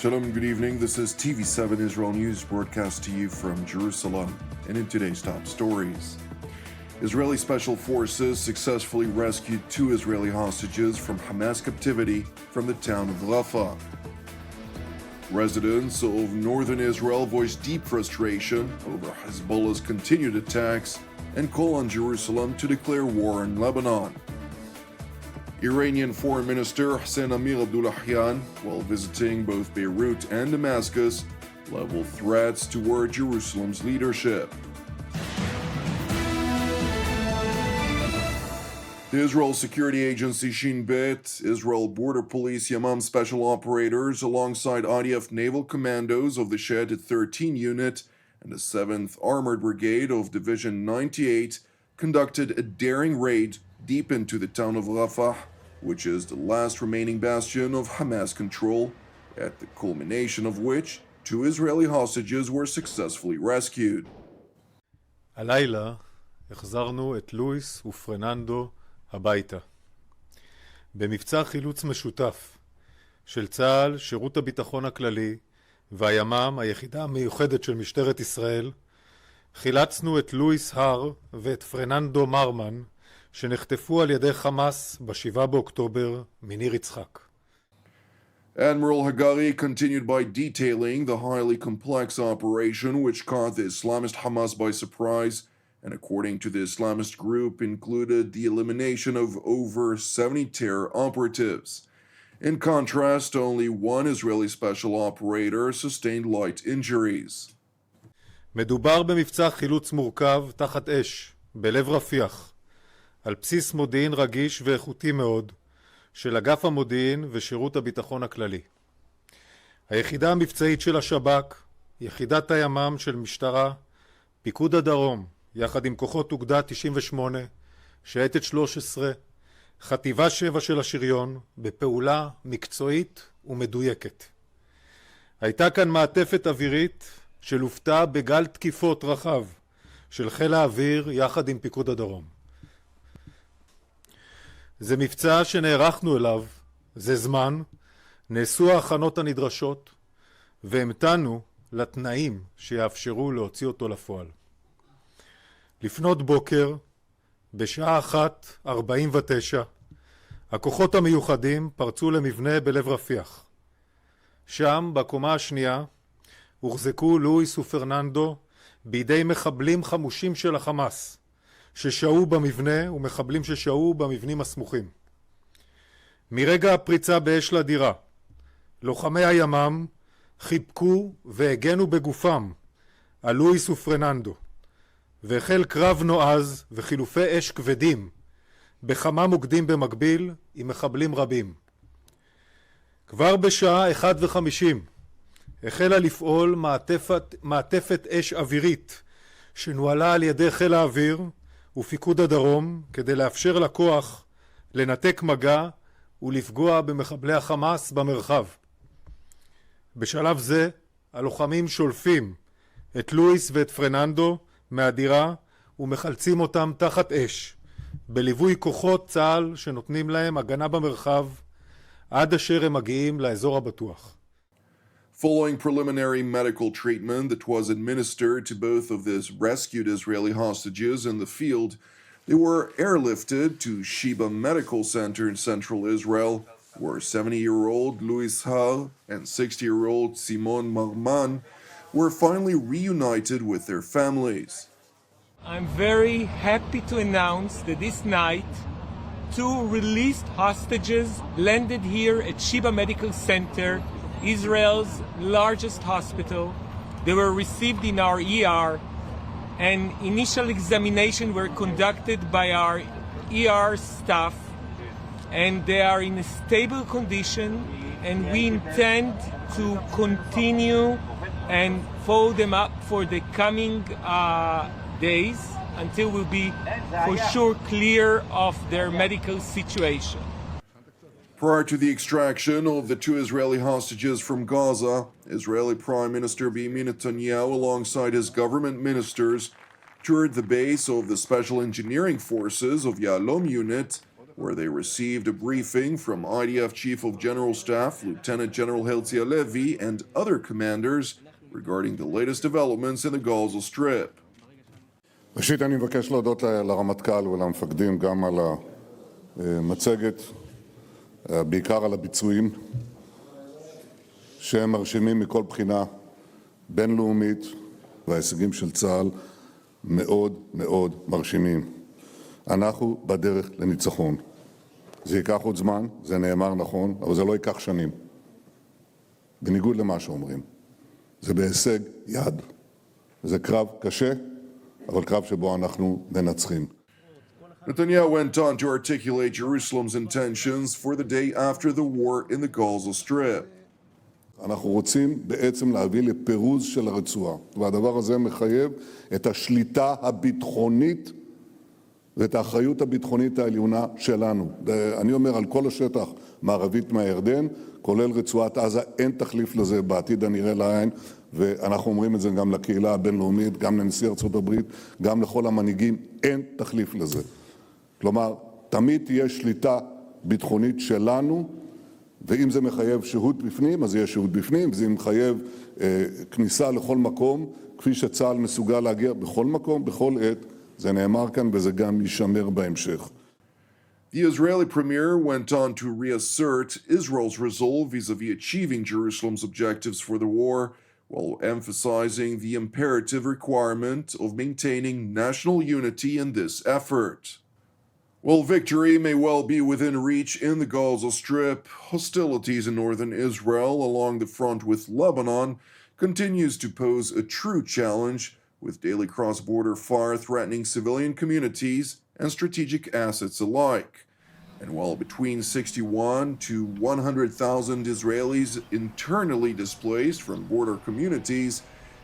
Shalom, good evening. This is TV7 Israel News broadcast to you from Jerusalem. And in today's top stories, Israeli special forces successfully rescued 2 Israeli hostages from Hamas captivity from the town of Rafah. Residents of northern Israel voiced deep frustration over Hezbollah's continued attacks and call on Jerusalem to declare war on Lebanon. Iranian Foreign Minister Hossein Amir-Abdollahian, while visiting both Beirut and Damascus, leveled threats toward Jerusalem's leadership. The Israel security agency Shin Bet, Israel Border Police Yamam special operators alongside IDF naval commandos of the ssä 13 unit and the 7th Armored Brigade of Division 98 conducted a daring raid deep into the town of Rafah, which is the last remaining bastion of Hamas control, at the culmination of which 2 Israeli hostages were successfully rescued. הלילה החזרנו את לואיס ופרננדו הביתה. במבצע חילוץ משותף של צה"ל, שירות הביטחון הכללי והימ"מ, היחידה המיוחדת של משטרת ישראל, חילצנו את לואיס הר ואת פרננדו מרמן, שנחטפו על ידי חמאס ב-7 באוקטובר מניר יצחק. Admiral Hagari continued by detailing the highly complex operation which caught the Islamist Hamas by surprise and, according to the Islamist group, included the elimination of over 70 terror operatives. In contrast, only 1 Israeli special operator sustained light injuries. מדובר במבצע חילוץ מורכב תחת אש, בלב רפיח, על בסיס מודיעין רגיש ואיכותי מאוד של אגף המודיעין ושירות הביטחון הכללי. היחידה המבצעית של השב"כ, יחידת הימ"מ של משטרה, פיקוד הדרום, יחד עם כוחות אוגדה 98, שייטת 13, חטיבה 7 של השריון, בפעולה מקצועית ומדויקת. הייתה כאן מעטפת אווירית שלופתה בגל תקיפות רחב של חיל האוויר יחד עם פיקוד הדרום. זה מבצע שנערכנו אליו, זה זמן, נעשו ההכנות הנדרשות, והמתנו לתנאים שיאפשרו להוציא אותו לפועל. לפנות בוקר, בשעה 1:49, הכוחות המיוחדים פרצו למבנה בלב רפיח. שם, בקומה השנייה, הוחזקו לואיס ופרננדו בידי מחבלים חמושים של החמאס, ששהו במבנה ומחבלים ששהו במבנים הסמוכים. מרגע הפריצה באש לדירה, לוחמי הימ"מ חיבקו והגנו בגופם על לואיס ופרננדו, והחל קרב נועז וחילופי אש כבדים בכמה מוקדים במקביל עם מחבלים רבים. כבר בשעה 1:50 החלה לפעול מעטפת אש אווירית שנוהלה על ידי חיל האוויר ופיקוד הדרום כדי לאפשר לכוח לנתק מגע ולפגוע במחבלי החמאס במרחב. בשלב זה הלוחמים שולפים את לואיס ואת פרננדו מהדירה ומחלצים אותם תחת אש, בליווי כוחות צה"ל שנותנים להם הגנה במרחב עד אשר הם מגיעים לאזור הבטוח. Following preliminary medical treatment that was administered to both of these rescued Israeli hostages in the field, they were airlifted to Sheba Medical Center in central Israel, where 70-year-old Louis Hal and 60-year-old Simon Marman were finally reunited with their families. I'm very happy to announce that this night 2 released hostages landed here at Sheba Medical Center, Israel's largest hospital. They were received in our ER, and initial examination were conducted by our ER staff, and they are in a stable condition, and we intend to continue and follow them up for the coming days until we'll be for sure clear of their medical situation. Prior to the extraction of the 2 Israeli hostages from Gaza, Israeli Prime Minister Benjamin Netanyahu, alongside his government ministers, toured the base of the Special Engineering Forces of Yalom Unit, where they received a briefing from IDF Chief of General Staff Lieutenant General Herzi Halevi and other commanders regarding the latest developments in the Gaza Strip. ראשית אני מבקש להודות לרמטכ"ל ולמפקדים גם על המצגת, בעיקר על הביצועים שהם מרשימים מכל בחינה בינלאומית, וההישגים של צה"ל מאוד מאוד מרשימים. אנחנו בדרך לניצחון. זה ייקח עוד זמן, זה נאמר נכון, אבל זה לא ייקח שנים. בניגוד למה שאומרים. זה בהישג יד. זה קרב קשה, אבל קרב שבו אנחנו מנצחים. Netanyahu went on to articulate Jerusalem's intentions for the day after the war in the Gaza Strip. אנחנו רוצים בעצם להביא לפירוז של הרצועה, והדבר הזה מחייב את השליטה הביטחונית ואת האחריות הביטחונית העליונה שלנו. אני אומר על כל השטח מערבית מהירדן, כולל רצועת עזה, אין תחליף לזה בעתיד הנראה לעין, ואנחנו אומרים את זה גם לקהילה הבינלאומית, גם לנשיא ארצות הברית, גם לכל המנהיגים, אין תחליף לזה. כלומר, תמיד תהיה שליטה ביטחונית שלנו, ואם זה מחייב שהות בפנים, אז יהיה שהות בפנים, וזה מחייב כניסה לכל מקום, כפי שצה"ל מסוגל להגיע בכל מקום, בכל עת, זה נאמר כאן וזה גם יישמר בהמשך. The Israeli premier went on to reassert Israel's resolve vis-à-vis achieving Jerusalem's objectives for the war, while emphasizing the imperative requirement of maintaining national unity in this effort. While victory may well be within reach in the Gaza Strip, hostilities in northern Israel along the front with Lebanon continues to pose a true challenge, with daily cross-border fire threatening civilian communities and strategic assets alike. And while between 61 to 100,000 Israelis internally displaced from border communities,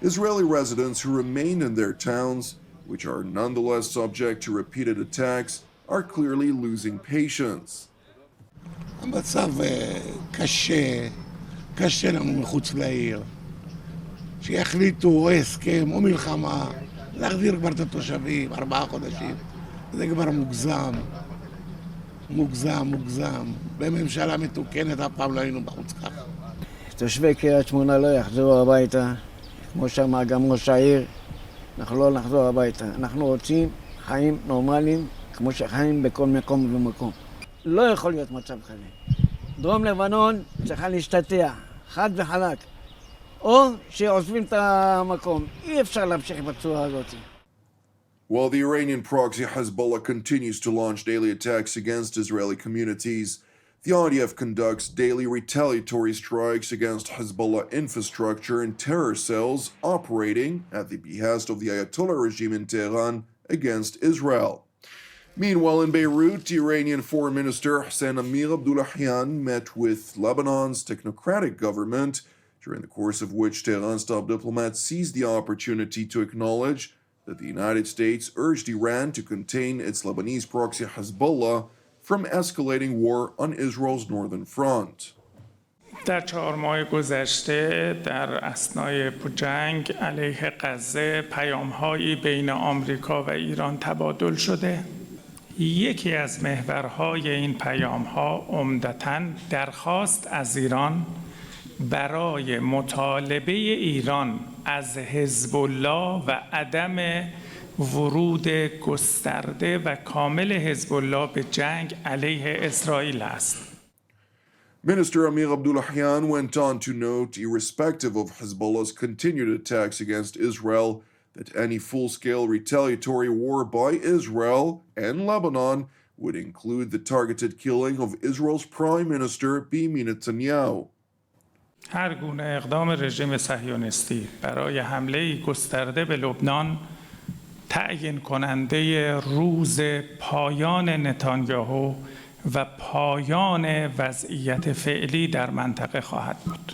Israeli residents who remain in their towns, which are nonetheless subject to repeated attacks, are clearly losing patience. המצב קשה לנו מחוץ לעיר. שיחליטו או הסכם או מלחמה, להחזיר כבר את התושבים, 4 חודשים. זה כבר מוגזם. בממשלה מתוקנת אף פעם לא היינו בחוץ ככה. תושבי קריית שמונה לא יחזרו הביתה, כמו שאמר גם ראש העיר, אנחנו לא נחזור הביתה. אנחנו רוצים חיים נורמליים, כמו שחיים בכל מקום ומקום. לא יכול להיות מצב כזה. דרום לבנון צריכה להשתתח, חד וחלק. או שעוזבים את המקום. אי אפשר להמשיך בצורה הזאת. While the Iranian proxy Hezbollah continues to launch daily attacks against Israeli communities, the IDF conducts daily retaliatory strikes against Hezbollah infrastructure and terror cells operating at the behest of the Ayatollah regime in Tehran against Israel. Meanwhile, in Beirut, the Iranian Foreign Minister Hossein Amir-Abdollahian met with Lebanon's technocratic government, during the course of which Tehran's top diplomat seized the opportunity to acknowledge that the United States urged Iran to contain its Lebanese proxy Hezbollah from escalating war on Israel's northern front. در 4 ماه گذشته در اثنای جنگ علیه غزه پیام‌هایی بین آمریکا و ایران تبادل شده. یکی از محورهای این پیام‌ها عمدتاً درخواست از ایران برای مطالبه ایران از حزب الله و عدم ورود گسترده و کامل حزب الله به جنگ علیه اسرائیل است. Minister Amir Abdollahian went on to note, irrespective of Hezbollah's continued attacks against Israel, that any full-scale retaliatory war by Israel and Lebanon would include the targeted killing of Israel's Prime Minister Benjamin Netanyahu. هر گونه اقدام رژیم صهیونیستی برای حمله گسترده به لبنان تعیین کننده روز پایان نتانیاهو و پایان وضعیت فعلی در منطقه خواهد بود.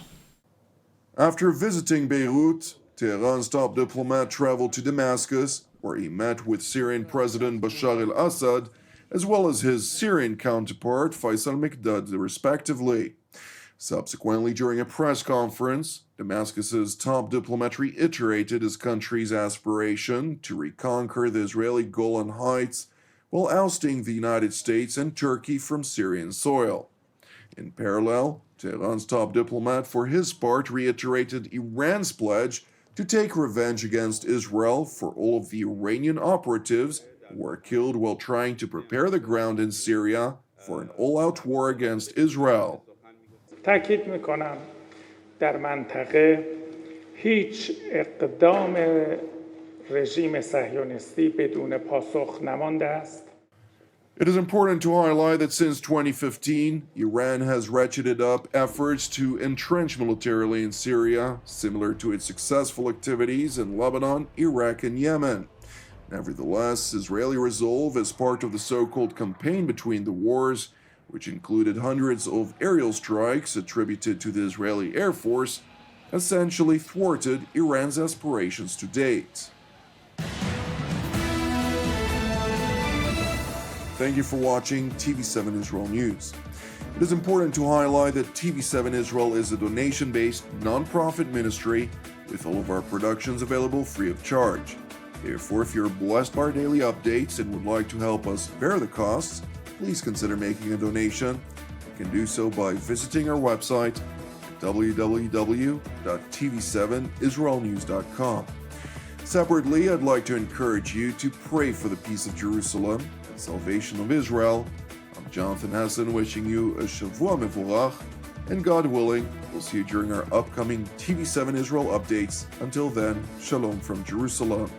After visiting Beirut, Tehran's top diplomat traveled to Damascus, where he met with Syrian President Bashar al-Assad, as well as his Syrian counterpart Faisal Mikdad, respectively. Subsequently, during a press conference, Damascus's top diplomat reiterated his country's aspiration to reconquer the Israeli Golan Heights, while ousting the United States and Turkey from Syrian soil. In parallel, Tehran's top diplomat for his part reiterated Iran's pledge to take revenge against Israel for all of the Iranian operatives who were killed while trying to prepare the ground in Syria for an all-out war against Israel. تاکید میکنم در منطقه هیچ اقدام رژیم صهیونیستی بدون پاسخ نمانده است. It is important to highlight that since 2015, Iran has ratcheted up efforts to entrench militarily in Syria, similar to its successful activities in Lebanon, Iraq, and Yemen. Nevertheless, Israeli resolve as part of the so-called campaign between the wars, which included hundreds of aerial strikes attributed to the Israeli Air Force, essentially thwarted Iran's aspirations to date. Thank you for watching TV7 Israel News. It is important to highlight that TV7 Israel is a donation-based, non-profit ministry with all of our productions available free of charge. Therefore, if you're blessed by our daily updates and would like to help us bear the costs, please consider making a donation. You can do so by visiting our website, www.tv7israelnews.com. Separately, I'd like to encourage you to pray for the peace of Jerusalem and salvation of Israel. I'm Jonathan Hessen wishing you a Shavua Mevorach, and God willing, we'll see you during our upcoming TV7 Israel updates. Until then, Shalom from Jerusalem.